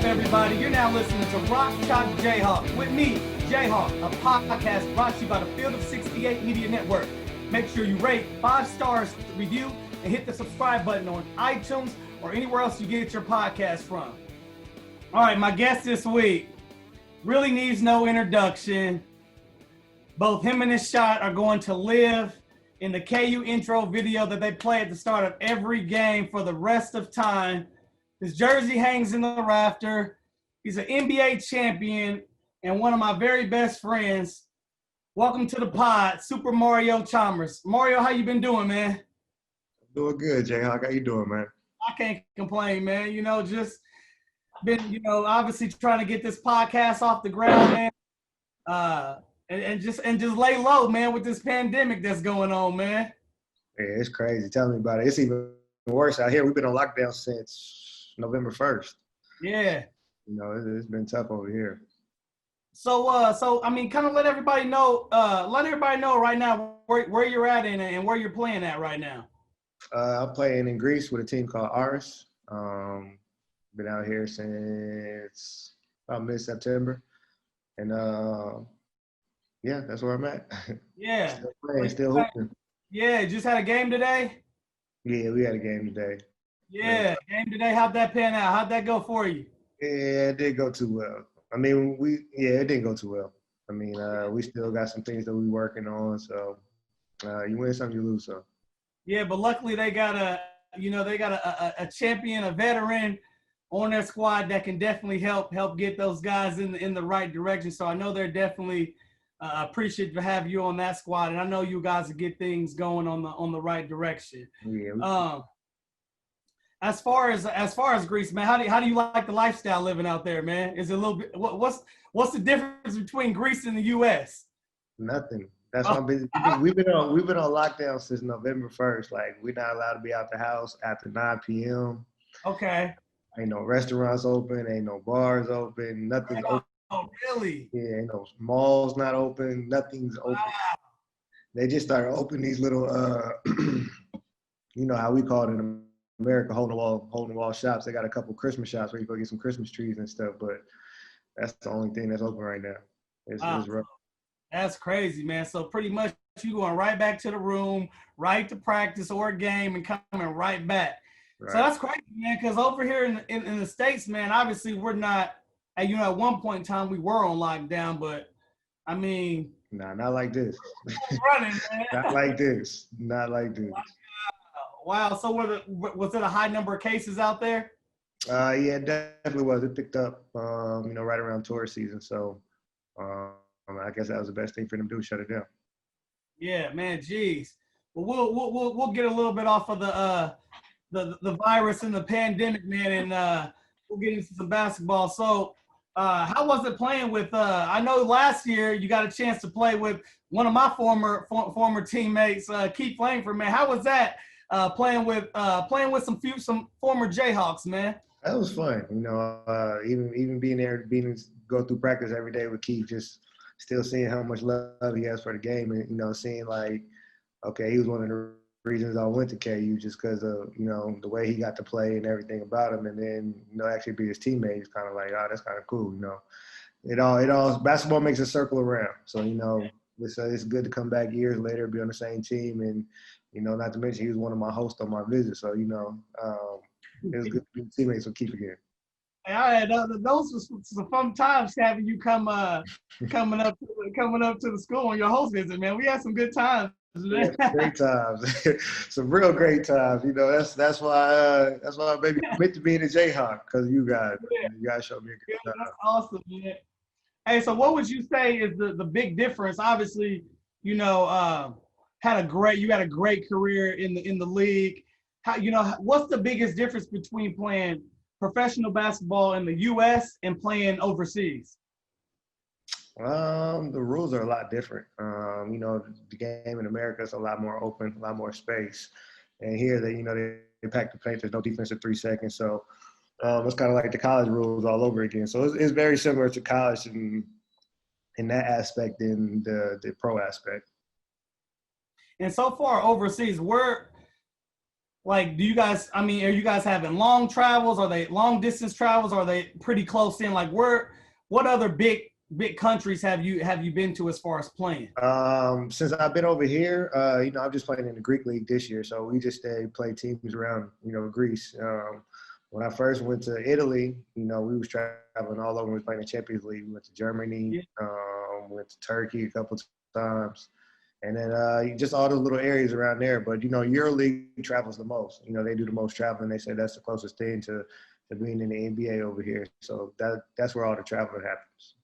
everybody? You're now listening to Rock Chalk Jayhawks with me, Jayhawk, a podcast brought to you by the Field of 68 Media Network. Make sure you rate 5 stars, review, and hit the subscribe button on iTunes or anywhere else you get your podcast from. All right, my guest this week really needs no introduction. Both him and his shot are going to live in the KU intro video that they play at the start of every game for the rest of time. His jersey hangs in the rafter. He's an NBA champion and one of my very best friends. Welcome to the pod, Super Mario Chalmers. Mario, how you been doing, man? Doing good, Jayhawk. How you doing, man? I can't complain, man. Just been, obviously trying to get this podcast off the ground, man. And just lay low, man, with this pandemic that's going on, man. Yeah, it's crazy. Tell me about it. It's even worse out here. We've been on lockdown since November 1st. Yeah. It's been tough over here. So I mean, kind of let everybody know right now where you're at and where you're playing at right now. I'm playing in Greece with a team called Aris. Been out here since about mid-September. And, yeah, that's where I'm at. Yeah. Still playing, still hooping. Yeah, just had a game today? Yeah, we had a game today. Yeah, game today. How'd that pan out? How'd that go for you? Yeah, it didn't go too well. It didn't go too well. We still got some things that we're working on. So, you win some, you lose some. Yeah, but luckily they got a champion, a veteran on their squad that can definitely help get those guys in the right direction. So I know they're definitely appreciative to have you on that squad, and I know you guys will get things going on the right direction. Yeah. As far as Greece, man, how do you like the lifestyle living out there, man? Is it a little bit what's the difference between Greece and the U.S.? Nothing. That's why we've been on lockdown since November 1st. Like, we're not allowed to be out the house after 9 p.m. Okay. Ain't no restaurants open. Ain't no bars open. Nothing's open. Oh, really? Yeah, ain't no malls not open. Nothing's open. Wow. They just started opening these little, how we call it in America, hole in the wall shops. They got a couple Christmas shops where you go get some Christmas trees and stuff, but that's the only thing that's open right now. It's rough. That's crazy, man. So pretty much you going right back to the room, right to practice or a game, and coming right back. Right. So that's crazy, man, because over here in the States, man, obviously we're not, at one point in time we were on lockdown, but I mean. Nah, not like this. Running, man. Not like this. Not like this. Wow. So was it a high number of cases out there? Yeah, it definitely was. It picked up, right around tourist season. So I guess that was the best thing for them to do, shut it down. Yeah, man. Geez. Well, we'll get a little bit off of the virus and the pandemic, man, and we'll get into some basketball. So, how was it playing with? I know last year you got a chance to play with one of my former teammates, Keith Langford, man. How was that? Playing with some former Jayhawks, man. That was fun, even being there, go through practice every day with Keith, just still seeing how much love he has for the game, and seeing like, okay, he was one of the reasons I went to KU just because of the way he got to play and everything about him, and then actually be his teammate is kind of like, oh, that's kind of cool, It all basketball makes a circle around, so it's good to come back years later, be on the same team, and not to mention he was one of my hosts on my visit, so it was good to be teammates with Keith again. Hey, those were some fun times having you coming up to the school on your host visit, man. We had some good times. Yeah, great times, some real great times. That's why maybe commit to being a Jayhawk because of you guys. Yeah. You guys showed me a good time. That's awesome, man. Hey, so what would you say is the big difference? Obviously, you had a great career in the league. What's the biggest difference between playing professional basketball in the U.S. and playing overseas? The rules are a lot different. The game in America is a lot more open, a lot more space. And here, they pack the paint. There's no defense at 3 seconds. So it's kind of like the college rules all over again. So it's very similar to college in that aspect, in the pro aspect. And so far overseas, where Like, do you guys? I mean, are you guys having long travels? Are they long distance travels? Are they pretty close in? Like, where? What other big countries have you been to as far as playing? Since I've been over here, I'm just playing in the Greek league this year, so we just play teams around, Greece. When I first went to Italy, we was traveling all over. We was playing the Champions League. We went to Germany, Yeah. went to Turkey a couple times, and then just all those little areas around there. But EuroLeague travels the most. They do the most traveling. They say that's the closest thing to being in the NBA over here. So that's where all the traveling happens.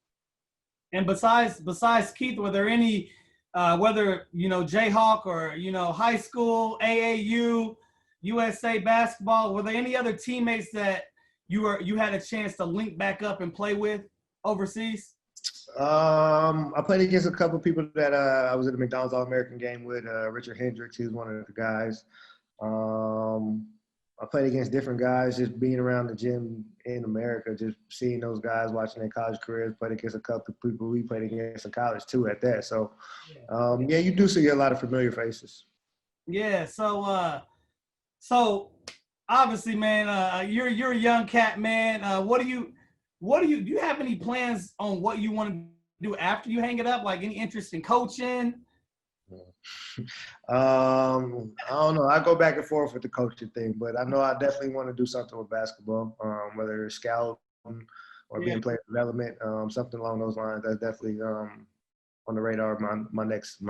And besides Keith, were there any whether Jayhawk or high school, AAU, USA basketball, were there any other teammates that you had a chance to link back up and play with overseas? I played against a couple of people that I was at the McDonald's All-American game with. Richard Hendricks, he was one of the guys. I played against different guys, just being around the gym in America, just seeing those guys, watching their college careers. Played against a couple of people we played against in college too at that. So, you do see a lot of familiar faces. Yeah. So obviously, man, you're a young cat, man. Do you have any plans on what you want to do after you hang it up? Like any interest in coaching? I don't know. I go back and forth with the coaching thing, but I know I definitely want to do something with basketball, whether it's scouting or being player development, something along those lines. That's definitely on the radar of my next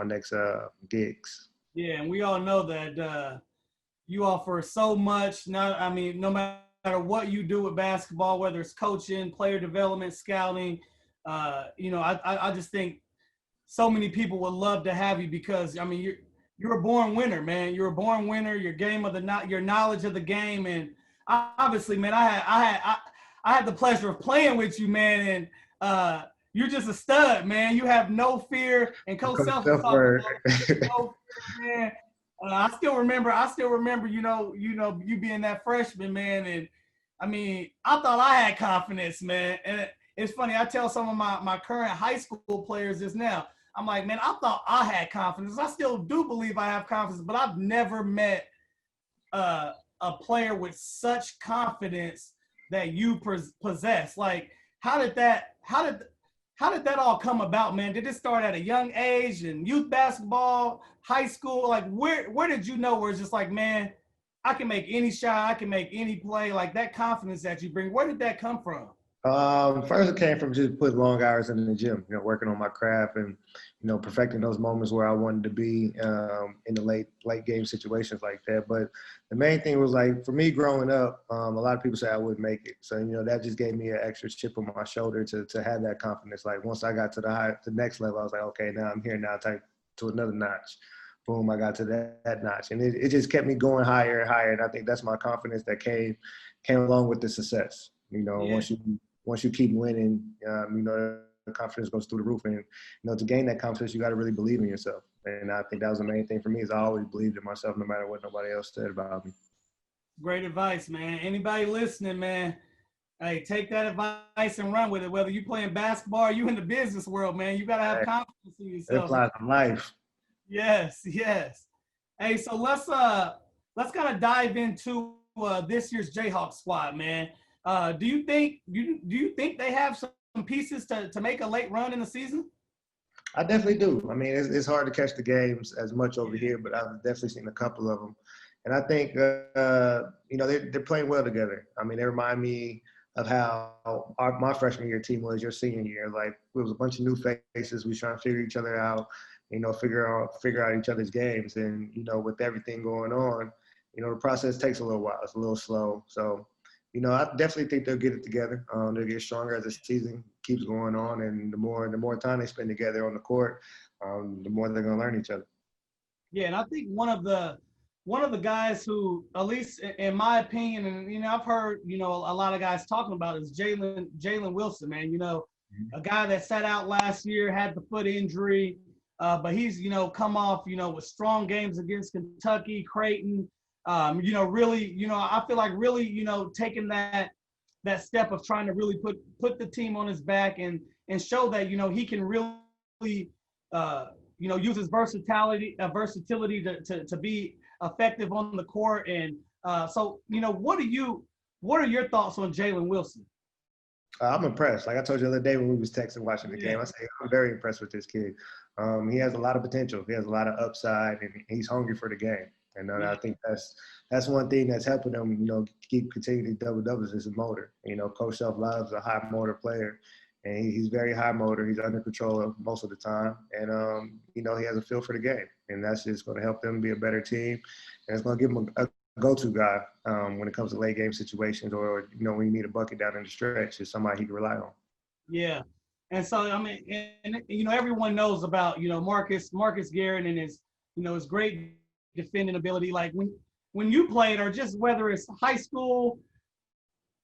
gigs. Yeah, and we all know that you offer so much. No matter what you do with basketball, whether it's coaching, player development, scouting, I just think so many people would love to have you because you're a born winner, man. You're a born winner. Your knowledge of the game, and obviously, man, I had the pleasure of playing with you, man, and you're just a stud, man. You have no fear, and Coach Self was talking about no fear, man. I still remember, you being that freshman, man, and I thought I had confidence, man, and it's funny. I tell some of my current high school players this now. I'm like, man, I thought I had confidence. I still do believe I have confidence, but I've never met a player with such confidence that you possess. Like, how did that all come about, man? Did it start at a young age in youth basketball, high school? Like, where did you know where it's just like, man, I can make any shot, I can make any play, like that confidence that you bring? Where did that come from? First it came from just putting long hours in the gym, working on my craft and, perfecting those moments where I wanted to be in the late game situations like that. But the main thing was like, for me growing up, a lot of people say I wouldn't make it. So, that just gave me an extra chip on my shoulder to have that confidence. Like once I got to the next level, I was like, okay, now I'm here now, take to another notch. Boom, I got to that notch. And it just kept me going higher and higher. And I think that's my confidence that came along with the success. Yeah. Once you keep winning, the confidence goes through the roof. And, to gain that confidence, you got to really believe in yourself. And I think that was the main thing for me is I always believed in myself no matter what nobody else said about me. Great advice, man. Anybody listening, man, hey, take that advice and run with it. Whether you playing basketball or you in the business world, man, you got to have confidence in yourself. It applies to life. Yes. Hey, so let's kind of dive into this year's Jayhawks squad, man. Do you think they have some pieces to make a late run in the season? I definitely do. It's hard to catch the games as much over here, but I've definitely seen a couple of them. And I think, they're playing well together. They remind me of how my freshman year team was your senior year. Like, it was a bunch of new faces. We were trying to figure each other out, figure out each other's games. And, with everything going on, the process takes a little while. It's a little slow. So, I definitely think they'll get it together. They'll get stronger as the season keeps going on, and the more time they spend together on the court, the more they're going to learn each other. Yeah, and I think one of the guys who, at least in my opinion, and I've heard a lot of guys talking about is Jalen Wilson, man. A guy that sat out last year, had the foot injury, but he's come off with strong games against Kentucky, Creighton. Really, I feel like really, taking that step of trying to really put the team on his back and show that, he can really, use his versatility to be effective on the court. And so, what are your thoughts on Jalen Wilson? I'm impressed. Like I told you the other day when we was texting watching the game, I say I'm very impressed with this kid. He has a lot of potential. He has a lot of upside, and he's hungry for the game. And I think that's one thing that's helping him, keep continuing double doubles is his motor. Coach Self loves a high motor player, and he's very high motor. He's under control most of the time, and he has a feel for the game, and that's just going to help them be a better team, and it's going to give him a go-to guy when it comes to late game situations, or when you need a bucket down in the stretch, is somebody he can rely on. Yeah, and so I mean, and everyone knows about Marcus Garrett and his great defending ability. Like when you played, or just whether it's high school,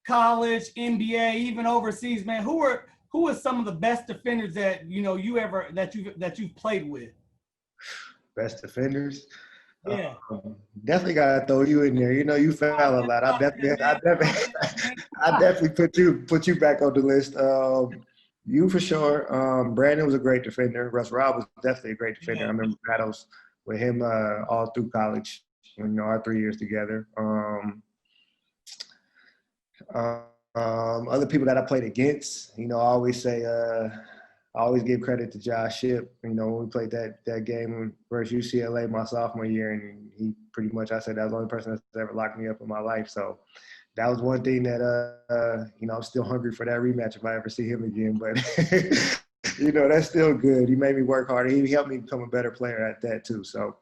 college, NBA, even overseas, man, who are some of the best defenders that you've played with? Best defenders. Yeah, definitely gotta throw you in there. You foul a lot. I definitely put you back on the list. You for sure. Brandon was a great defender. Russ Rob was definitely a great defender. I remember battles with him all through college. Our 3 years together. Other people that I played against, I always say, I always give credit to Josh Shipp. When we played that game versus UCLA my sophomore year, and he pretty much, I said that was the only person that's ever locked me up in my life. So that was one thing that, I'm still hungry for that rematch if I ever see him again. But, that's still good. He made me work harder. He helped me become a better player at that too. So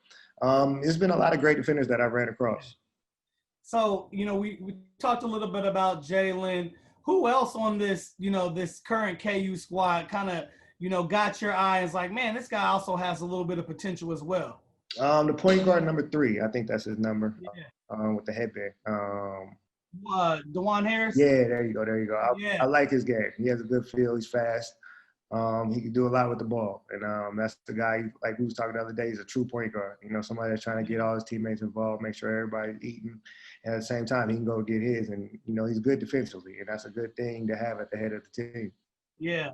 it's been a lot of great defenders that I've ran across. So, we talked a little bit about Jalen. Who else on this, this current KU squad kind of, got your eye? It's like, man, this guy also has a little bit of potential as well. The point guard number 3, I think that's his number. Yeah. With the headband. DeJuan Harris? Yeah, there you go. I like his game. He has a good feel. He's fast. He can do a lot with the ball. And that's the guy, like we was talking the other day, he's a true point guard. Somebody that's trying to get all his teammates involved, make sure everybody's eating. And at the same time, he can go get his. And, he's good defensively. And that's a good thing to have at the head of the team. Yeah.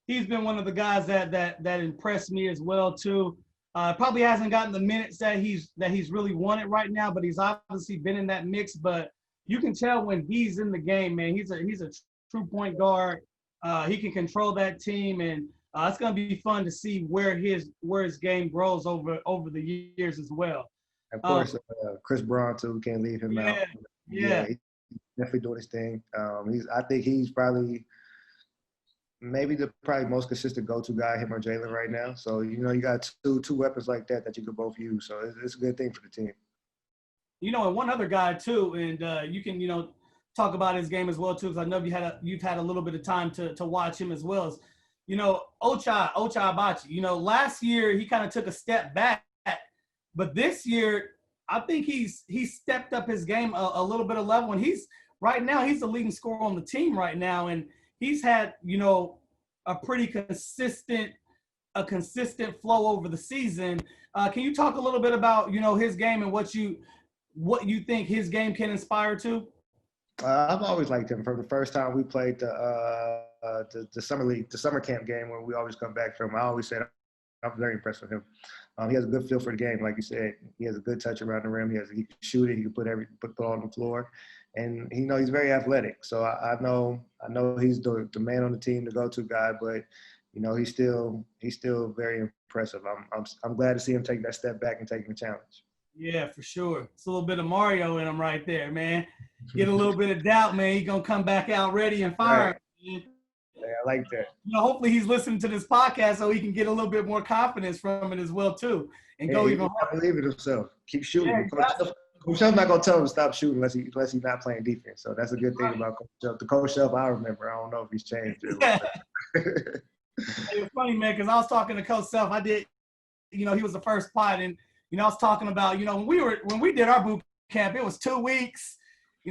He's been one of the guys that impressed me as well, too. Probably hasn't gotten the minutes that he's really wanted right now, but he's obviously been in that mix. But you can tell when he's in the game, man, he's a true point guard. He can control that team, and it's going to be fun to see where his game grows over the years as well. Of course, Chris Braun too. Can't leave him out. Yeah, he's definitely doing his thing. I think he's probably maybe the most consistent go-to guy, him or Jalen right now. So you got two weapons like that you could both use. So it's a good thing for the team. And one other guy too, and you can talk about his game as well too, because I know you've had a little bit of time to watch him as well as Ochai Agbaji. Last year he kind of took a step back, but this year I think he's stepped up his game a little bit of level, and he's the leading scorer on the team right now, and he's had a pretty consistent flow over the season. Can you talk a little bit about his game and what you think his game can inspire to? I've always liked him from the first time we played the summer league, the summer camp game when we always come back from. I always said I'm very impressed with him. He has a good feel for the game, like you said. He has a good touch around the rim. He can shoot it. He can put it on the floor, and he's very athletic. So I know he's the man on the team, the go-to guy. But he's still very impressive. I'm glad to see him take that step back and taking the challenge. Yeah, for sure. It's a little bit of Mario in him right there, man. Get a little bit of doubt, man. He's going to come back out ready and firing. Right. Yeah, I like that. Hopefully he's listening to this podcast so he can get a little bit more confidence from it as well, too. And go even harder. Believe in himself. Keep shooting. Yeah, exactly. Coach Shelf's not going to tell him to stop shooting unless he's not playing defense. So that's a good thing about Coach Shelf. The Coach Shelf I remember, I don't know if he's changed. Yeah. It was funny, man, because I was talking to Coach Self. I did, he was the first pod, and I was talking about, when we did our boot camp, it was 2 weeks.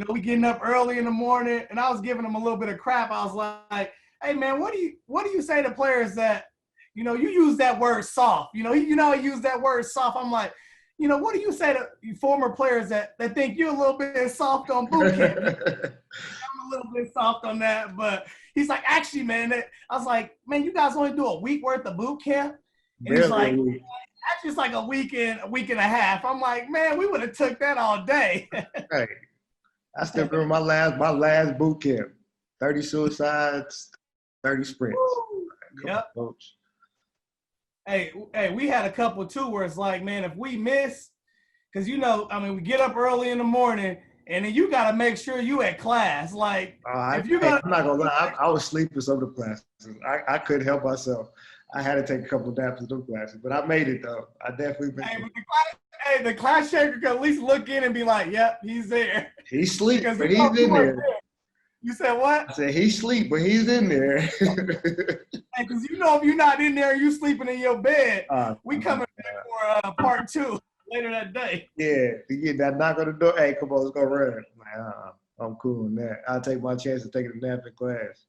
We getting up early in the morning, and I was giving them a little bit of crap. I was like, "Hey, man, what do you say to players that, you use that word soft? He used that word soft. I'm like, what do you say to former players that think you're a little bit soft on boot camp? I'm a little bit soft on that, but he's like, actually, man. I was like, man, you guys only do a week worth of boot camp. And he's like, Actually, it's like a week and a half. I'm like, man, we would have took that all day. Right. I still remember my last boot camp. 30 suicides, 30 sprints. Come Yep. on, coach. Hey, we had a couple too where it's like, man, if we miss, because we get up early in the morning and then you got to make sure you at class. Like, if you got, I'm not gonna lie, I was sleeping some of the classes. I couldn't help myself. I had to take a couple of naps in those classes, but I made it though. I definitely made it. The class shaker could at least look in and be like, yep, he's there. He's asleep, Because but he's in there. You said what? I said he's asleep, but he's in there. Because if you're not in there and you sleeping in your bed, we coming back for part 2 later that day. Yeah, you get that knock on the door. Hey, come on, let's go run. I'm like, I'm cool on that. I'll take my chance of taking a nap in class.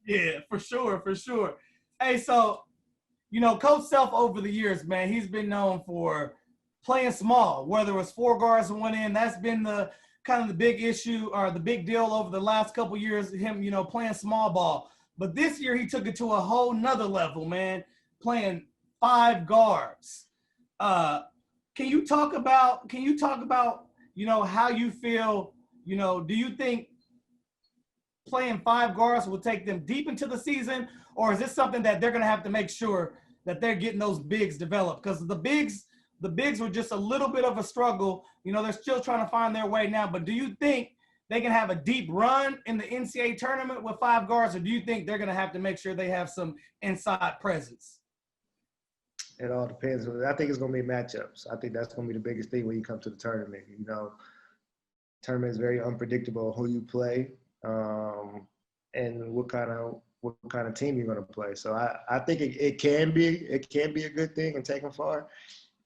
Yeah, for sure. Hey, so, Coach Self over the years, man, he's been known for playing small, whether it was 4 guards and 1 in. That's been the kind of the big issue or the big deal over the last couple of years, him, playing small ball. But this year he took it to a whole nother level, man, playing 5 guards. Can you talk about, how you feel, do you think playing 5 guards will take them deep into the season, or is this something that they're going to have to make sure that they're getting those bigs developed? Because the bigs were just a little bit of a struggle. They're still trying to find their way now. But do you think they can have a deep run in the NCAA tournament with 5 guards, or do you think they're going to have to make sure they have some inside presence? It all depends. I think it's going to be matchups. I think that's going to be the biggest thing when you come to the tournament. Tournament is very unpredictable who you play and what kind of team you're going to play. So I think it can be a good thing and take them far.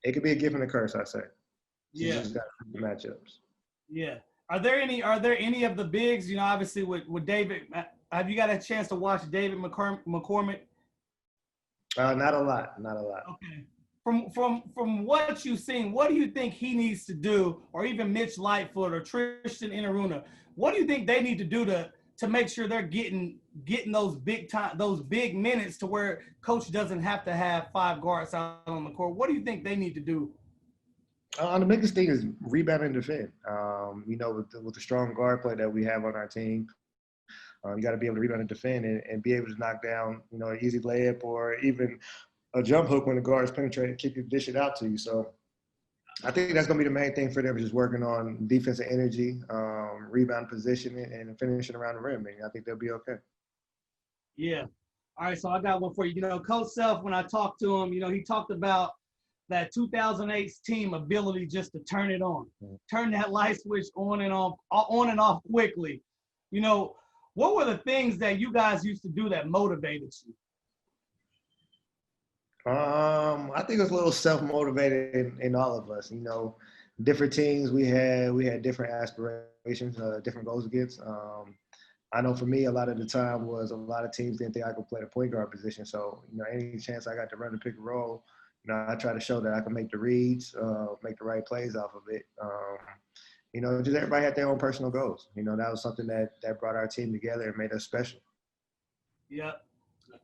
It could be a gift and a curse, I say. Yeah. You just got the matchups. Yeah. Are there any of the bigs? Obviously with David. Have you got a chance to watch David McCormick? Not a lot. Okay. From what you've seen, what do you think he needs to do, or even Mitch Lightfoot or Tristan Inaruna? What do you think they need to do to make sure they're getting those big minutes to where coach doesn't have to have 5 guards out on the court? What do you think they need to do? The biggest thing is rebound and defend. With the strong guard play that we have on our team, you got to be able to rebound and defend and be able to knock down, an easy layup or even a jump hook when the guard is penetrating, kick it, dish it out to you. So I think that's going to be the main thing for them, just working on defensive energy, rebound positioning, and finishing around the rim. And I think they'll be okay. Yeah. All right, so I got one for you. Coach Self, when I talked to him, he talked about that 2008 team ability just to turn it on, turn that light switch on and off quickly. What were the things that you guys used to do that motivated you? I think it was a little self-motivated in all of us. Different teams we had different aspirations, different goals against. I know for me, a lot of the time was a lot of teams didn't think I could play the point guard position. So, any chance I got to run the pick and roll, I try to show that I can make the reads, make the right plays off of it. Just everybody had their own personal goals. That was something that brought our team together and made us special. Yep,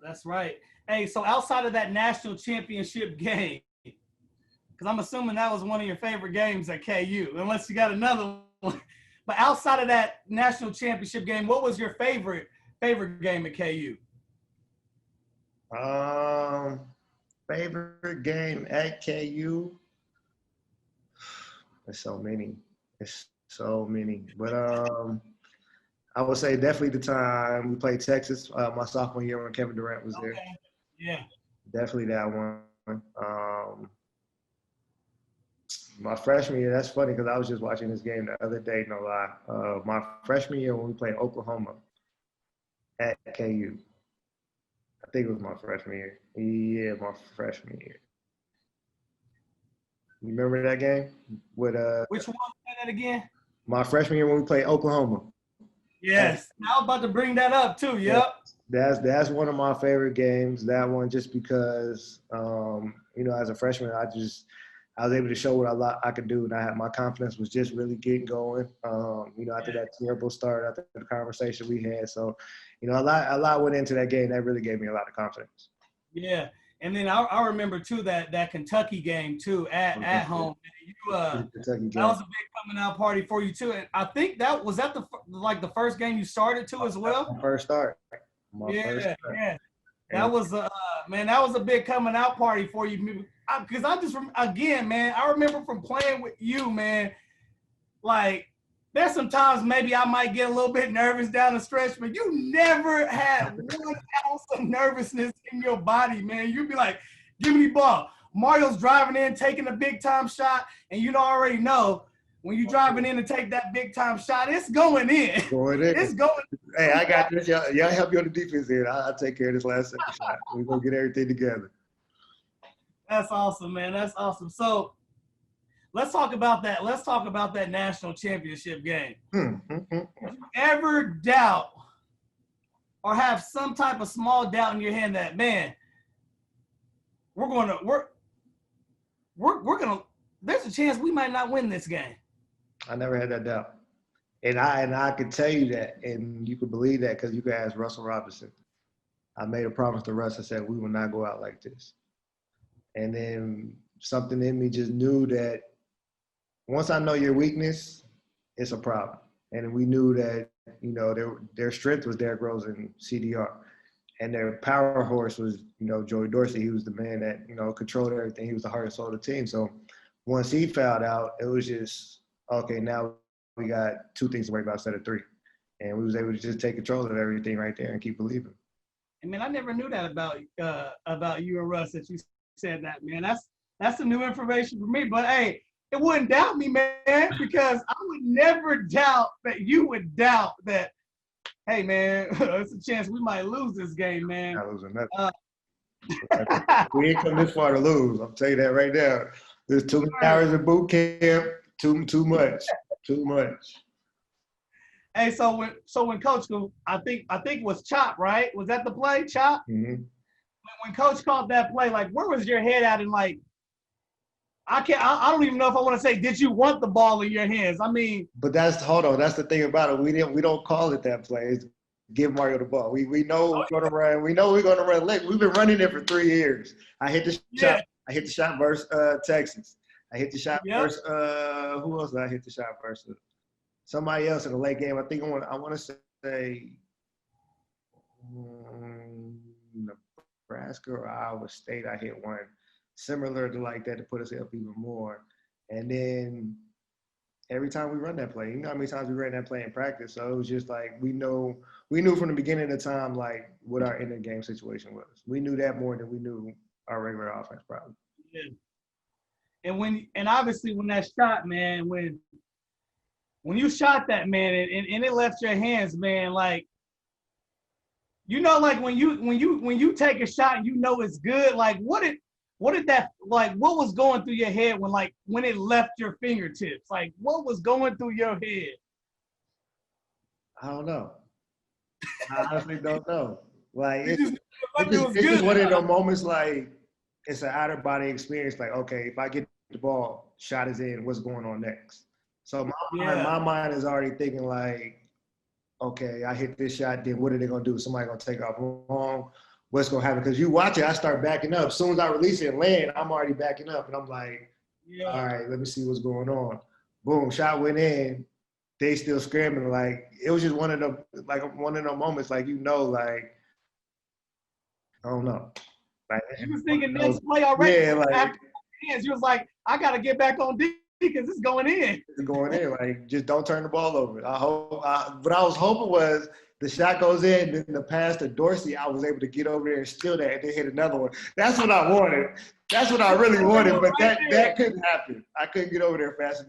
that's right. Hey, so outside of that national championship game, because I'm assuming that was one of your favorite games at KU, unless you got another one. But outside of that national championship game, what was your favorite game at KU? Favorite game at KU? There's so many. But I would say definitely the time we played Texas my sophomore year when Kevin Durant was there. Yeah. Definitely that one. My freshman year, that's funny because I was just watching this game the other day, no lie. My freshman year when we played Oklahoma at KU. I think it was my freshman year. Yeah, my freshman year. You remember that game? Which one? Say that again. My freshman year when we played Oklahoma. Yes, I was about to bring that up too. Yep. That's one of my favorite games. That one just because, as a freshman, I was able to show what I could do, and my confidence was just really getting going. After that terrible start, after the conversation we had, so a lot went into that game. That really gave me a lot of confidence. Yeah, And then I remember too that Kentucky game too at home. You that was a big coming out party for you too. And I think that was the first game you started too as well. My first start. Yeah. That was man. That was a big coming out party for you because again, man. I remember from playing with you, man. Like there's sometimes maybe I might get a little bit nervous down the stretch, but you never had 1 ounce of nervousness in your body, man. You'd be like, give me the ball. Mario's driving in, taking a big time shot, and you already know when you're driving in to take that big time shot, it's going in. It's going in. Hey, I got this. Y'all help you on the defense here. I'll take care of this last second shot. We're going to get everything together. That's awesome, man. That's awesome. So, let's talk about that. Let's talk about that national championship game. Did you ever doubt or have some type of small doubt in your head that, man, there's a chance we might not win this game? I never had that doubt. And I could tell you that, and you could believe that because you could ask Russell Robinson. I made a promise to Russ. I said, we will not go out like this. And then something in me just knew that once I know your weakness, it's a problem. And we knew that, you know, their strength was Derrick Rose and CDR. And their power horse was, you know, Joey Dorsey. He was the man that, you know, controlled everything. He was the heart and soul of the team. So once he fouled out, it was just, okay, now we got 2 things to worry about instead of 3. And we was able to just take control of everything right there and keep believing. I mean, I never knew that about you and Russ that you said that, man. That's some new information for me. But, hey, it wouldn't doubt me, man, because I would never doubt that you would doubt that, hey, man, it's a chance we might lose this game, man. Not losing nothing. We ain't come this far to lose. I'll tell you that right now. There's too many hours of boot camp. Too much. Hey, so when Coach, I think it was Chop, right? Was that the play, Chop? Mm-hmm. When Coach called that play, like, where was your head at? And like, I don't even know if I want to say, did you want the ball in your hands? I mean, but that's the thing about it. We don't call it that play. It's give Mario the ball. We know we're gonna run. We know we're gonna run late. We've been running it for 3 years. I hit the shot. I hit the shot versus Texas. I hit the shot versus who else did I hit the shot versus? Somebody else in the late game. I think I want to say Nebraska or Iowa State. I hit one similar to like that to put us up even more. And then every time we run that play, you know how many times we ran that play in practice. So it was just like we knew from the beginning of the time like what our end of game situation was. We knew that more than we knew our regular offense probably. Yeah. And obviously when that shot, man, when you shot that, man, and it left your hands, man, like, you know, like when you take a shot and you know it's good, like what did that, like, what was going through your head when it left your fingertips? Like, what was going through your head? I don't know. I honestly don't know. Like, it's just one of those moments, like, it's an out-of-body experience. Like, okay, if I get the ball, shot is in, what's going on next? So my mind is already thinking, like, okay, I hit this shot, then what are they going to do? Somebody going to take off wrong? What's going to happen? Because you watch it, I start backing up. As soon as I release it and land, I'm already backing up. And I'm like, all right, let me see what's going on. Boom, shot went in. They still scrambling. Like, it was just one of the moments, like, you know, like, I don't know. Like, you was thinking next play already. Yeah, like, you was like, I got to get back on D because it's going in. It's going in. Like, just don't turn the ball over. What I was hoping was the shot goes in, then the pass to Dorsey, I was able to get over there and steal that and then hit another one. That's what I wanted. That's what I really wanted, but that couldn't happen. I couldn't get over there fast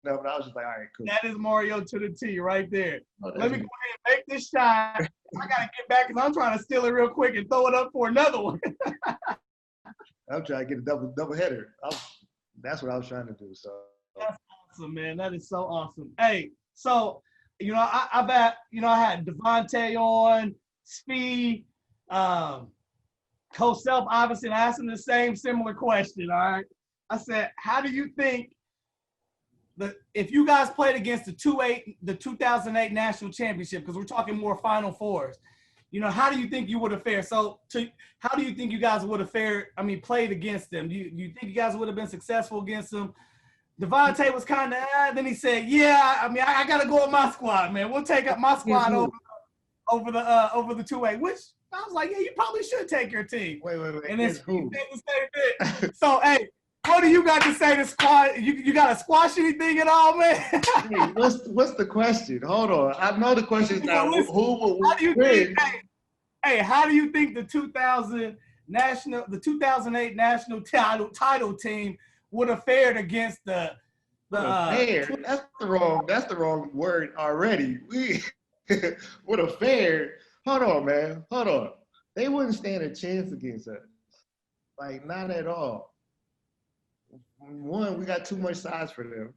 enough, and I was just like, all right, cool. That is Mario to the T right there. Let me go ahead and make this shot. I got to get back because I'm trying to steal it real quick and throw it up for another one. I'm trying to get a double header. That's what I was trying to do. So that's awesome, man. That is so awesome. Hey, so you know, I had Devontae on, Speed, Coach Self, obviously, and I asked him the same similar question. All right, I said, how do you think if you guys played against the 2008 national championship, because we're talking more Final Fours, how do you think you would have fared? How do you think you guys would have fared? I mean, played against them. Do you think you guys would have been successful against them? Devontae was kind of, then he said, "Yeah, I mean, I got to go with my squad, man. We'll take up my squad over the 2A." Which I was like, "Yeah, you probably should take your team." Wait. And then who? The same thing. So, hey, what do you got to say to squad? You got to squash anything at all, man? Hey, what's the question? Hold on. I know the question is now. Who will win? Hey, how do you think the 2008 national title team would have fared against the fair? That's the wrong word already. We would have fared. Hold on, man. Hold on. They wouldn't stand a chance against us. Like, not at all. One, we got too much size for them.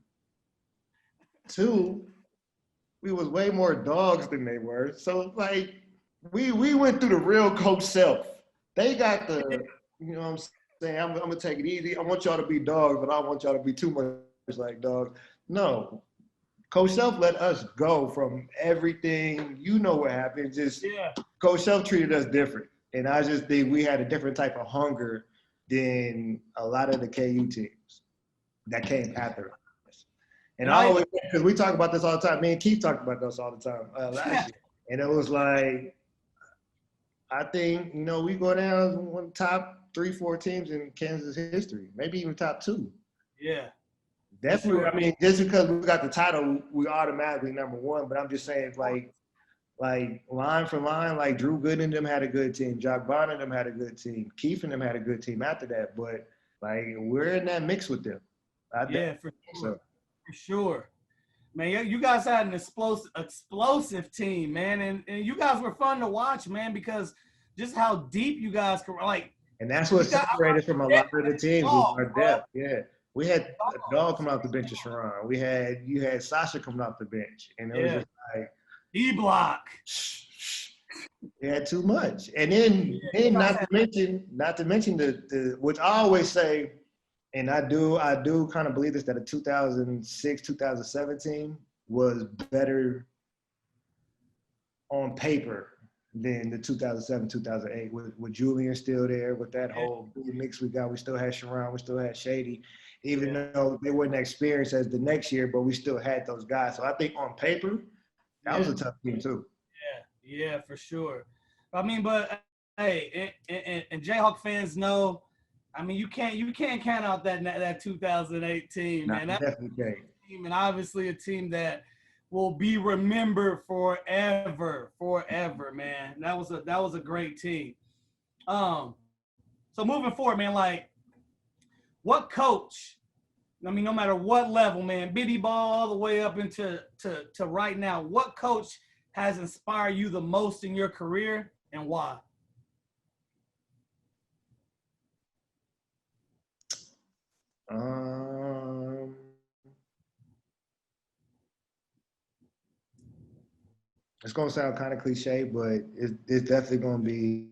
Two, we was way more dogs than they were. So, like, we went through the real coach self. They got the, you know what I'm saying? I'm going to take it easy. I want y'all to be dogs, but I don't want y'all to be too much like dogs. No. Coach Self let us go from everything. You know what happened. Coach Self treated us different. And I just think we had a different type of hunger than a lot of the KU teams that came after us. And I always, because we talk about this all the time. Me and Keith talked about this all the time last year. And it was like, I think, we go down as one of the top 3-4 teams in Kansas history, maybe even top 2. Yeah. Definitely. I mean, just because we got the title, we automatically number 1. But I'm just saying, like line for line, like Drew Gooden and them had a good team. Jock Bond and them had a good team. Keith and them had a good team after that. But, like, we're in that mix with them. For sure. Man, you guys had an explosive team, man. And you guys were fun to watch, man, because just how deep you guys could, like. And that's what separated from a lot of the teams was our depth. Yeah. We had a dog coming off the bench of Sharon. You had Sasha coming off the bench. And it was just like E-block. They had too much. And then not to mention the which I always say, and I do kind of believe this, that the 2006, 2017 was better on paper than the 2007, 2008 with Julian still there, with that whole mix we got. We still had Sharon, we still had Shady, even though they weren't experienced as the next year, but we still had those guys. So I think on paper, that was a tough team too. Yeah, for sure. I mean, but hey, and Jayhawk fans know, I mean, you can't count out that 2008 team, man. That definitely can't. Team, and obviously a team that will be remembered forever, man. That was a great team. So moving forward, man, like, what coach? I mean, no matter what level, man, bitty ball all the way up into to right now, what coach has inspired you the most in your career, and why? It's gonna sound kind of cliche, but it's definitely gonna be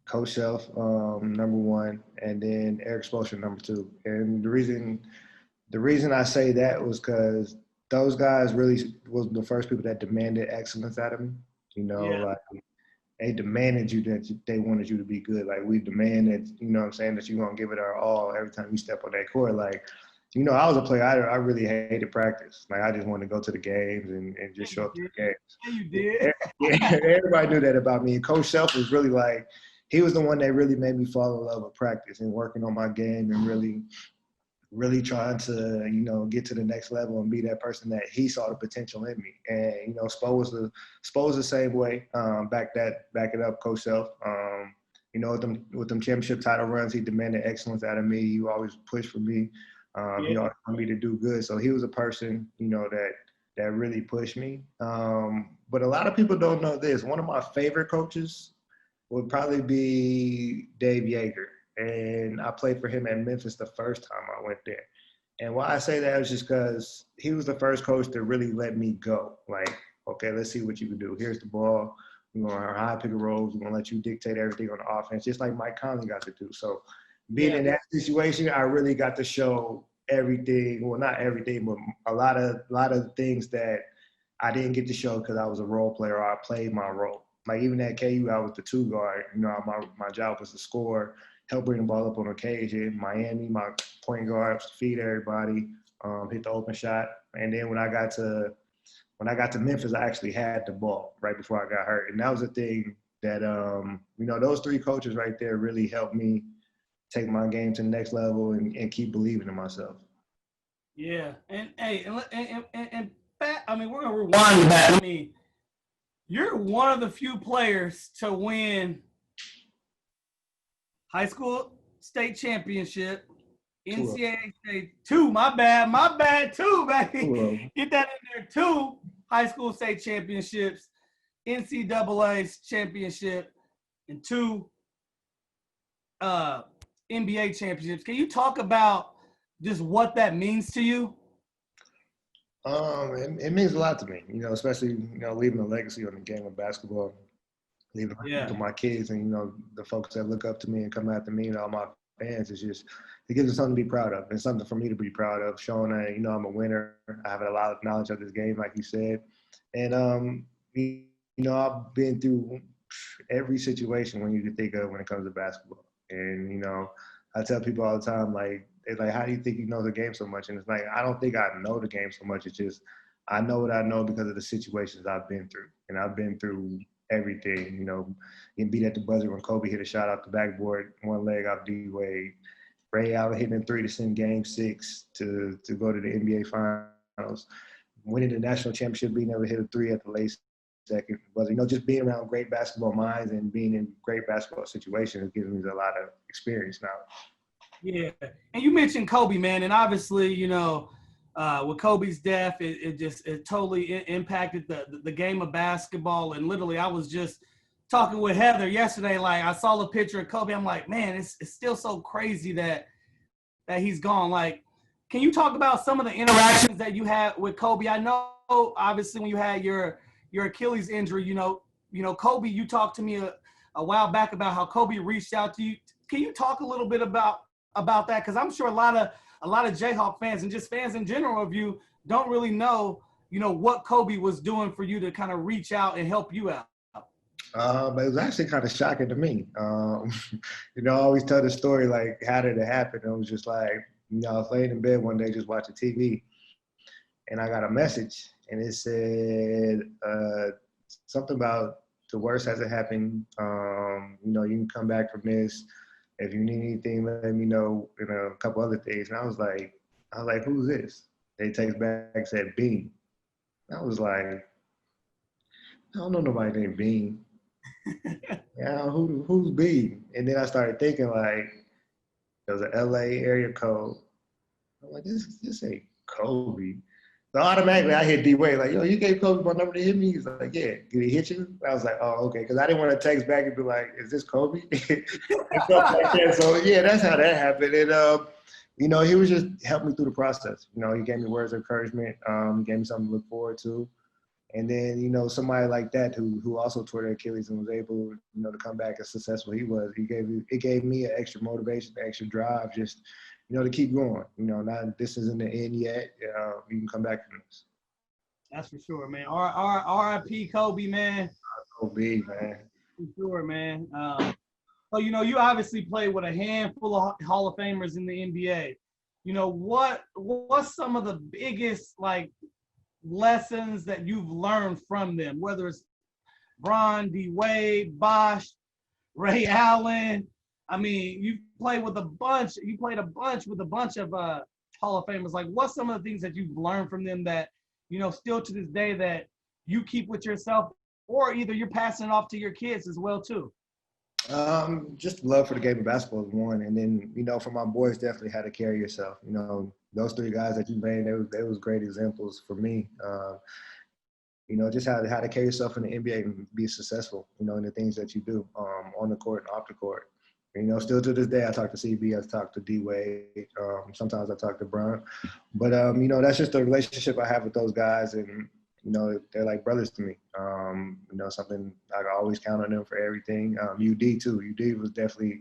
Coach Self, number 1, and then Eric Spoelstra, number 2. And the reason I say that was because those guys really was the first people that demanded excellence out of me. Like, they demanded they wanted you to be good. Like, we demanded, that you're gonna give it our all every time you step on that court. Like, I was a player. I really hated practice. Like, I just wanted to go to the games and just show up to the games. Yeah, you did. Everybody knew that about me. And Coach Self was really like, he was the one that really made me fall in love with practice and working on my game and really trying to, get to the next level and be that person that he saw the potential in me. And, Spo was the same way. Back it up, Coach Self. With them championship title runs, he demanded excellence out of me. He always pushed for me. He always wanted me to do good. So he was a person, that really pushed me. But a lot of people don't know this. One of my favorite coaches would probably be Dave Yeager. And I played for him at Memphis the first time I went there. And why I say that is just because he was the first coach to really let me go. Like, okay, let's see what you can do. Here's the ball. We're going to high pick and rolls. We're going to let you dictate everything on the offense, just like Mike Conley got to do. So being in that situation, I really got to show everything. Well, not everything, but a lot of things that I didn't get to show because I was a role player or I played my role. like even at KU, I was the two guard. You know, my job was to score, help bring the ball up on occasion. Miami, my point guard was to feed everybody, hit the open shot. And then when I got to Memphis, I actually had the ball right before I got hurt. And that was the thing that, you know, those three coaches right there really helped me take my game to the next level and keep believing in myself. Yeah. And hey, and Pat, I mean, we're going to rewind that. I mean, you're one of the few players to win high school state championship, NCAA state, my bad, two, baby. Get that in there, 2 high school state championships, NCAA championship, and 2 NBA championships. Can you talk about just what that means to you? It means a lot to me, you know, especially, you know, leaving a legacy on the game of basketball, leaving to my kids and, you know, the folks that look up to me and come after me and all my fans. It's just, it gives me something to be proud of and something for me to be proud of, showing that, you know, I'm a winner. I have a lot of knowledge of this game, like you said. And, you know, I've been through every situation when you can think of when it comes to basketball. And, you know, I tell people all the time, like, it's like, how do you think you know the game so much? And it's like, I don't think I know the game so much. It's just, I know what I know because of the situations I've been through. And I've been through everything, you know, getting beat at the buzzer when Kobe hit a shot off the backboard, one leg off D-Wade, Ray Allen hitting a 3 to send game 6 to go to the NBA Finals, winning the national championship, being able to hit a 3 at the late second buzzer. You know, just being around great basketball minds and being in great basketball situations gives me a lot of experience now. Yeah, and you mentioned Kobe, man, and obviously, you know, with Kobe's death, it totally impacted the game of basketball. And literally, I was just talking with Heather yesterday. Like, I saw the picture of Kobe. I'm like, man, it's still so crazy that he's gone. Like, can you talk about some of the interactions that you had with Kobe? I know, obviously, when you had your Achilles injury, you know, Kobe. You talked to me a while back about how Kobe reached out to you. Can you talk a little bit about that? Because I'm sure a lot of Jayhawk fans and just fans in general of you don't really know, you know, what Kobe was doing for you to kind of reach out and help you out. But it was actually kind of shocking to me. You know, I always tell the story, like, how did it happen? It was just like, you know, I was laying in bed one day just watching TV, and I got a message, and it said something about the worst hasn't happened. You know, you can come back from this. If you need anything, let me know, and a couple other things. And I was like, who's this? They text back and said, Bean. I was like, I don't know nobody named Bean. Yeah, who's Bean? And then I started thinking, like, there was an LA area code. I'm like, this ain't Kobe. So automatically I hit D-Wade, like, yo, you gave Kobe my number to hit me? He's like, yeah. Did he hit you? I was like, oh, okay. Because I didn't want to text back and be like, is this Kobe? And stuff like that. So, yeah, that's how that happened. And, you know, he was just helping me through the process. You know, he gave me words of encouragement. He gave me something to look forward to. And then, you know, somebody like that who also tore their Achilles and was able, you know, to come back as successful he was, it gave me an extra motivation, an extra drive, just, you know, to keep going. You know, this isn't the end yet. You can come back from this. That's for sure, man. R.I.P. Kobe, man. Kobe, man. For sure, man. So, you know, you obviously played with a handful of Hall of Famers in the NBA. You know, what's some of the biggest, like, lessons that you've learned from them, whether it's Bron, D-Wade, Bosh, Ray Allen? I mean, you played a bunch with a bunch of Hall of Famers. Like, what's some of the things that you've learned from them that, you know, still to this day that you keep with yourself, or either you're passing it off to your kids as well too? Just love for the game of basketball is one, and then, you know, for my boys, definitely how to carry yourself. You know, those 3 guys that you named, they was great examples for me. You know, just how to carry yourself in the NBA and be successful, you know, in the things that you do on the court and off the court. You know, still to this day, I talk to CB, I talk to D-Wade, sometimes I talk to Bron. But, you know, that's just the relationship I have with those guys, and, you know, they're like brothers to me. You know, something I can always count on them for everything. UD, too. UD was definitely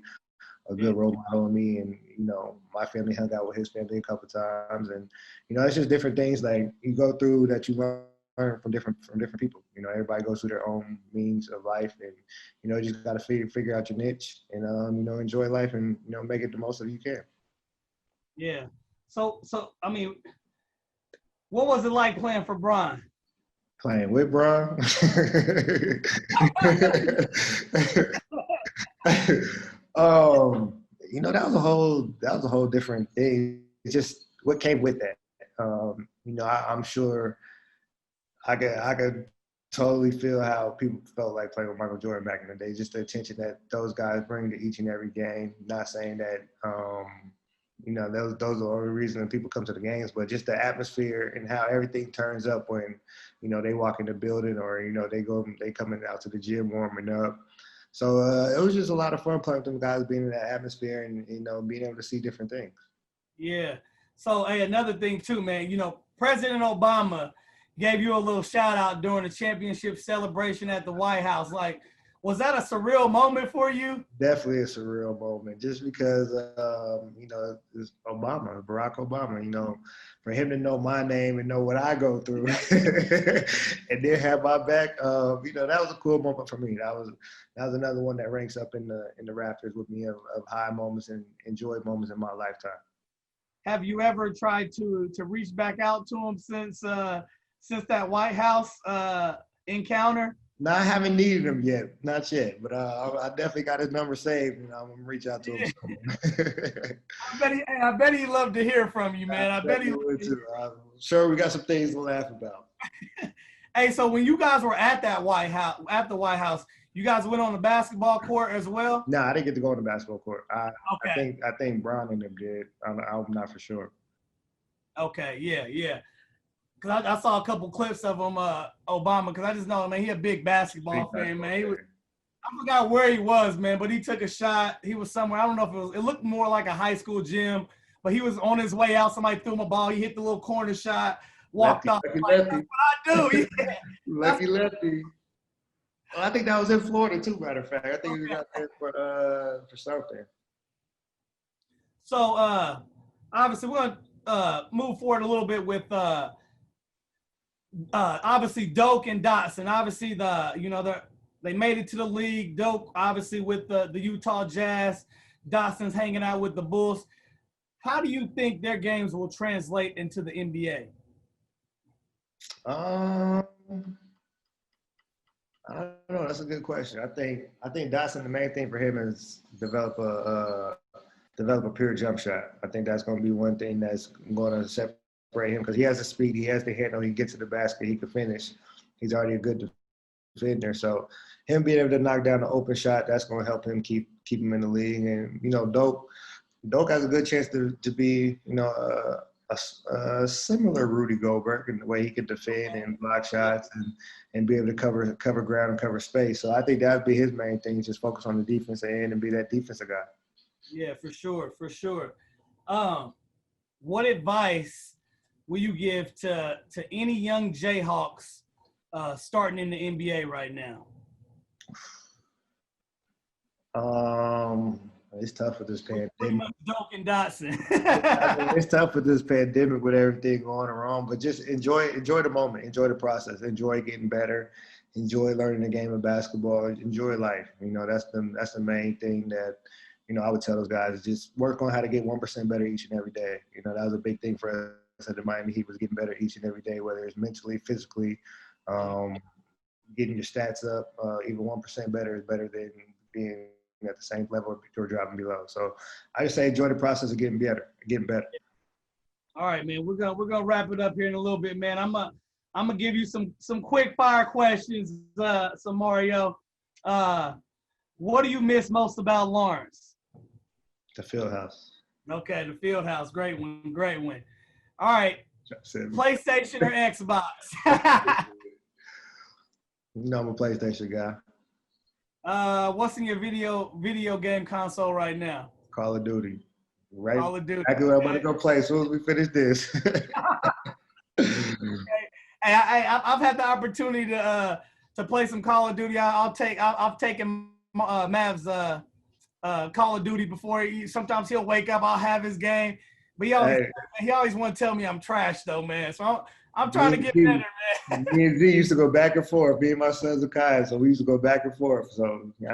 a good role model in me, and, you know, my family hung out with his family a couple times. And, you know, it's just different things like you go through that you learn from different people. You know, everybody goes through their own means of life, and you know, you just got to figure out your niche and you know, enjoy life and you know, make it the most of it you can. Yeah. So I mean, what was it like playing for Bron? Playing with Bron. You know, that was a whole different thing. It's just what came with that. You know, I'm sure I could totally feel how people felt like playing with Michael Jordan back in the day. Just the attention that those guys bring to each and every game. Not saying that you know, those are the reason people come to the games, but just the atmosphere and how everything turns up when, you know, they walk in the building or, you know, they coming out to the gym warming up. So it was just a lot of fun playing with them guys, being in that atmosphere and, you know, being able to see different things. Yeah. So, hey, another thing too, man, you know, President Obama gave you a little shout out during the championship celebration at the White House. Like, was that a surreal moment for you? Definitely a surreal moment, just because, you know, it's Obama, Barack Obama, you know, for him to know my name and know what I go through and then have my back, you know, that was a cool moment for me. That was another one that ranks up in the rafters with me of high moments and enjoy moments in my lifetime. Have you ever tried to reach back out to him since that White House encounter? No, I haven't needed him yet, not yet, but I definitely got his number saved, and I'm gonna reach out to him soon. I bet he'd love to hear from you, man. I bet he would too. I'm sure we got some things to laugh about. Hey, so when you guys were at the White House, you guys went on the basketball court as well? No, I didn't get to go on the basketball court. I think Brown and them did. I'm not for sure. Okay, yeah. Cause I saw a couple clips of him, Obama. Cause I just know, man, he a big basketball fan, man. I forgot where he was, man, but he took a shot. He was somewhere. I don't know if it looked more like a high school gym, but he was on his way out. Somebody threw him a ball. He hit the little corner shot, walked off. Like, that's what I do. Yeah. Lefty. Well, I think that was in Florida too. Matter of fact, I think he was out there for something. So obviously, we're gonna move forward a little bit with. Obviously Doak and Dotson. Obviously they made it to the league. Doak obviously with the Utah Jazz. Dotson's hanging out with the Bulls. How do you think their games will translate into the NBA? I don't know. That's a good question. I think Dotson, the main thing for him is develop a pure jump shot. I think that's going to be one thing that's going to separate him because he has the speed, he has the handle, he gets to the basket, he can finish. He's already a good defender. So him being able to knock down the open shot, that's going to help him keep him in the league. And, you know, Doak has a good chance to be, you know, a similar Rudy Gobert in the way he can defend and block shots and be able to cover ground and cover space. So I think that would be his main thing, is just focus on the defensive end and be that defensive guy. Yeah, for sure. What advice will you give to any young Jayhawks starting in the NBA right now? It's tough with this pandemic. Pretty much Doak and Dotson. It's tough with this pandemic with everything going around, but just enjoy the moment, enjoy the process, enjoy getting better, enjoy learning the game of basketball, enjoy life. You know, that's the main thing that, you know, I would tell those guys, just work on how to get 1% better each and every day. You know, that was a big thing for us at the Miami Heat, was getting better each and every day, whether it's mentally, physically, getting your stats up. Even 1% better is better than being at the same level or dropping below. So I just say enjoy the process of getting better. All right, man. We're gonna wrap it up here in a little bit, man. I'm gonna give you some quick fire questions, Mario. What do you miss most about Lawrence? The field house. Okay, the field house. Great one. All right. PlayStation or Xbox? You know I'm a PlayStation guy. What's in your video game console right now? Call of Duty. Right. Call of Duty. Exactly what I'm about to go play as soon as we finish this. Okay. Hey, I've had the opportunity to play some Call of Duty. I've taken Mav's Call of Duty before. Sometimes he'll wake up, I'll have his game, but he always want to tell me I'm trash though, man. So I'm trying to get better, man. Me and Z used to go back and forth. Me and my sons are Kai, so we used to go back and forth. So I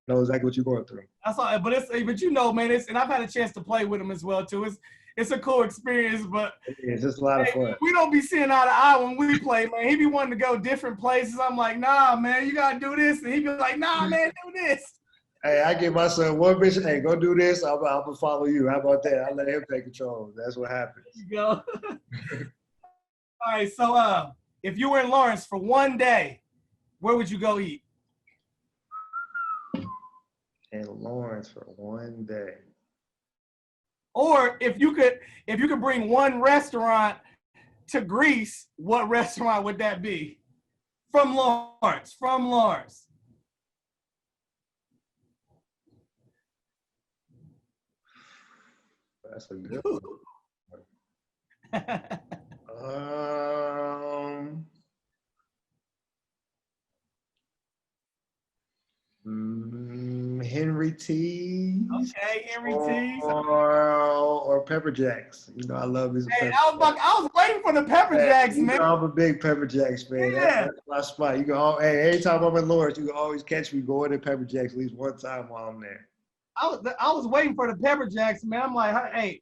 know exactly what you're going through. That's all, but you know, man, and I've had a chance to play with him as well too. It's a cool experience, but it's just a lot of fun. We don't be seeing eye to eye when we play, man. He be wanting to go different places. I'm like, nah, man, you gotta do this, and he be like, nah, man, do this. Hey, I give my son one mission. Hey, go do this. I'm gonna follow you. How about that? I let him take control. That's what happens. There you go. All right, so if you were in Lawrence for one day, where would you go eat? In Lawrence for one day. Or if you could bring one restaurant to Greece, what restaurant would that be? From Lawrence. That's a good one. Henry T. Okay, Henry T. Or Pepper Jacks. You know, I love these. Hey, I was waiting for the Pepper Jacks, man. I'm a big Pepper Jacks fan. Yeah. That's my spot. You can anytime I'm in Lawrence, you can always catch me going to Pepper Jacks at least one time while I'm there. I was waiting for the Pepper Jacks, man. I'm like, hey,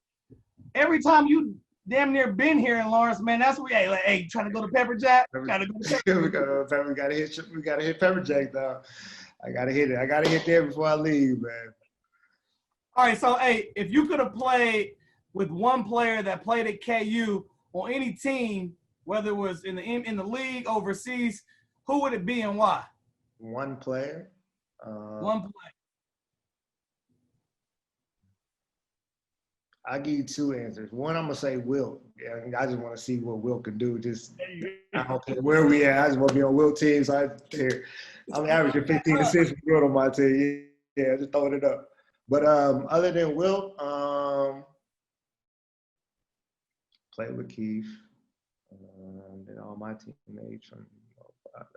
every time you damn near been here in Lawrence, man, that's where hey, trying to go to Pepper Jack? Trying to go to Pepper Jack. we gotta hit Pepper Jack though. I gotta hit it. I gotta hit there before I leave, man. All right, so hey, if you could have played with one player that played at KU on any team, whether it was in the league, overseas, who would it be and why? One player. One player. I'll give you two answers. One, I'm gonna say Wilt. Yeah, I just want to see what Wilt can do. I don't care where we at. I just want to be on Wilt teams. I'm averaging 15 assists with Wilt on my team. Yeah, just throwing it up. But other than Wilt, played with Keith, and all my teammates from 05,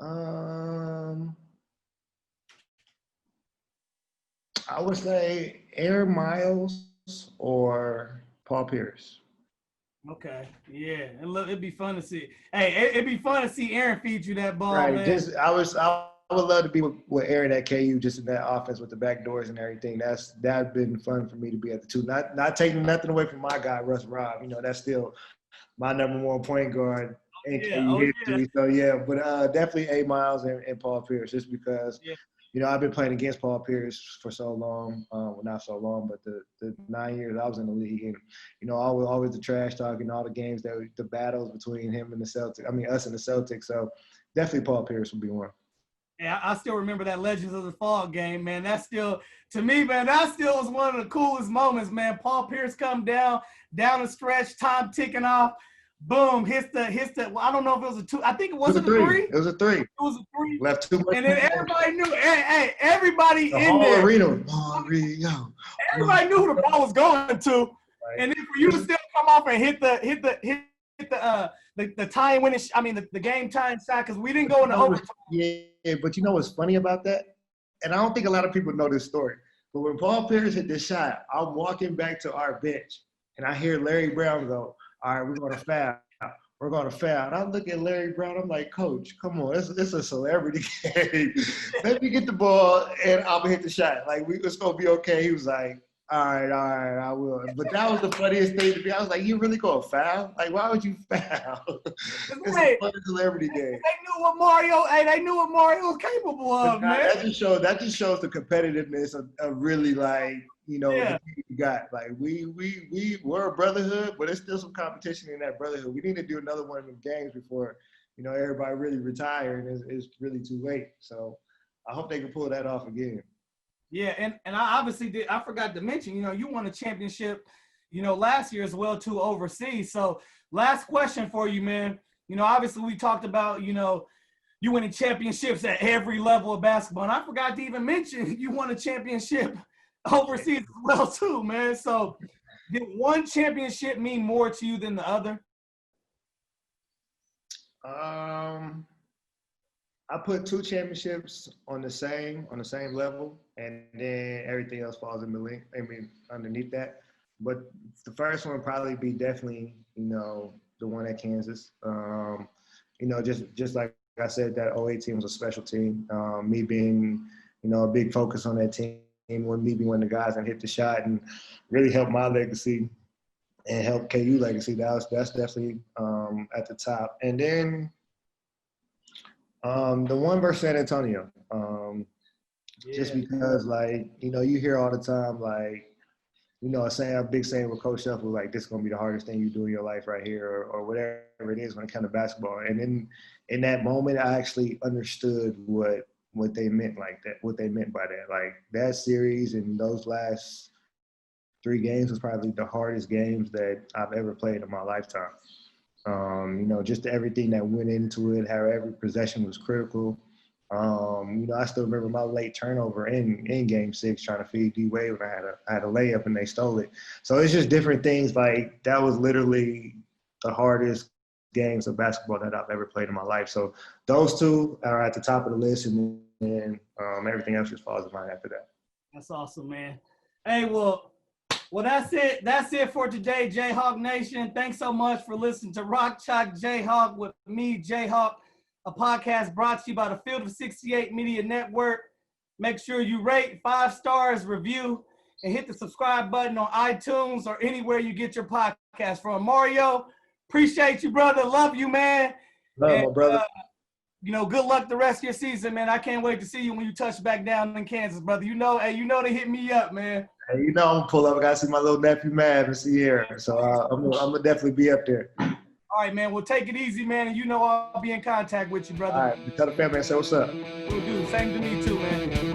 08. I would say Aaron Miles or Paul Pierce. Okay, yeah, it'd be fun to see. Hey, it'd be fun to see Aaron feed you that ball, right, man. I would love to be with Aaron at KU, just in that offense with the back doors and everything. That'd been fun for me to be at the two. Not taking nothing away from my guy Russ Robb. You know, that's still my number one point guard in KU history. So yeah, but definitely A. Miles and Paul Pierce, just because. Yeah. You know, I've been playing against Paul Pierce for so long. Well, not so long, but the 9 years I was in the league, and you know, always the trash talk and all the games the battles between him and the Celtics. I mean, us and the Celtics. So definitely Paul Pierce would be one. Yeah, I still remember that Legends of the Fall game, man. That still, to me, man, that still was one of the coolest moments, man. Paul Pierce come down the stretch, time ticking off. Boom, hits the. Well, I don't know if it was a two. I think it was a three. It was a three. It was a three. Left two. And then everybody knew. Hey, everybody the in whole there. Arena. Everybody knew who the ball was going to. Right. And then for you to still come off and hit the time winning. I mean the game time shot, because we didn't go into overtime. Yeah, but you know what's funny about that? And I don't think a lot of people know this story. But when Paul Pierce hit this shot, I'm walking back to our bench, and I hear Larry Brown go, all right, we're going to foul. We're going to foul. And I look at Larry Brown. I'm like, Coach, come on. It's a celebrity game. Let me get the ball, and I'm going to hit the shot. Like, it's going to be okay. He was like, all right, I will. But that was the funniest thing to me. I was like, you really going to foul? Like, why would you foul? It's a fun celebrity game. They knew what Mario was capable of, man. That just shows the competitiveness of really, like, you know, the you got. Like, we're a brotherhood, but there's still some competition in that brotherhood. We need to do another one of them games before, you know, everybody really retire and it's really too late. So I hope they can pull that off again. Yeah, and I obviously did. I forgot to mention, you know, you won a championship, you know, last year as well too overseas. So last question for you, man. You know, obviously we talked about, you know, you winning championships at every level of basketball, and I forgot to even mention you won a championship overseas as well too, man. So did one championship mean more to you than the other? I put two championships on the same level, and then everything else falls underneath that. But the first one would probably be definitely, you know, the one at Kansas. You know, just like I said, that '08 team was a special team. Me being, you know, a big focus on that team, when me being one of the guys that hit the shot and really helped my legacy and help KU legacy. That's definitely at the top. And then the one versus San Antonio. Just because, like, you know, you hear all the time, like, you know, a big saying with Coach Shuffle, like, this is going to be the hardest thing you do in your life right here, or whatever it is when it comes to basketball. And in that moment, I actually understood what they meant what they meant by that. Like, that series and those last 3 games was probably the hardest games that I've ever played in my lifetime. You know, just everything that went into it, how every possession was critical. You know, I still remember my late turnover in Game 6 trying to feed D-Wade when I had a layup and they stole it. So it's just different things. Like, that was literally the hardest games of basketball that I've ever played in my life. So those 2 are at the top of the list, and then everything else just falls in line after that. That's awesome, man. Hey, well, that's it. That's it for today, Jayhawk Nation. Thanks so much for listening to Rock Chalk Jayhawk with me, Jayhawk, a podcast brought to you by the Field of 68 Media Network. Make sure you rate, 5 stars, review, and hit the subscribe button on iTunes or anywhere you get your podcast from. Mario, appreciate you, brother. Love you, man. Love my brother. You know, good luck the rest of your season, man. I can't wait to see you when you touch back down in Kansas, brother. You know to hit me up, man. Hey, you know I'm gonna pull up. I gotta see my little nephew Mav and see here. So I'm gonna definitely be up there. All right, man. Well, take it easy, man. And you know I'll be in contact with you, brother. All right. Tell the family I say what's up. Will do. Same to me too, man.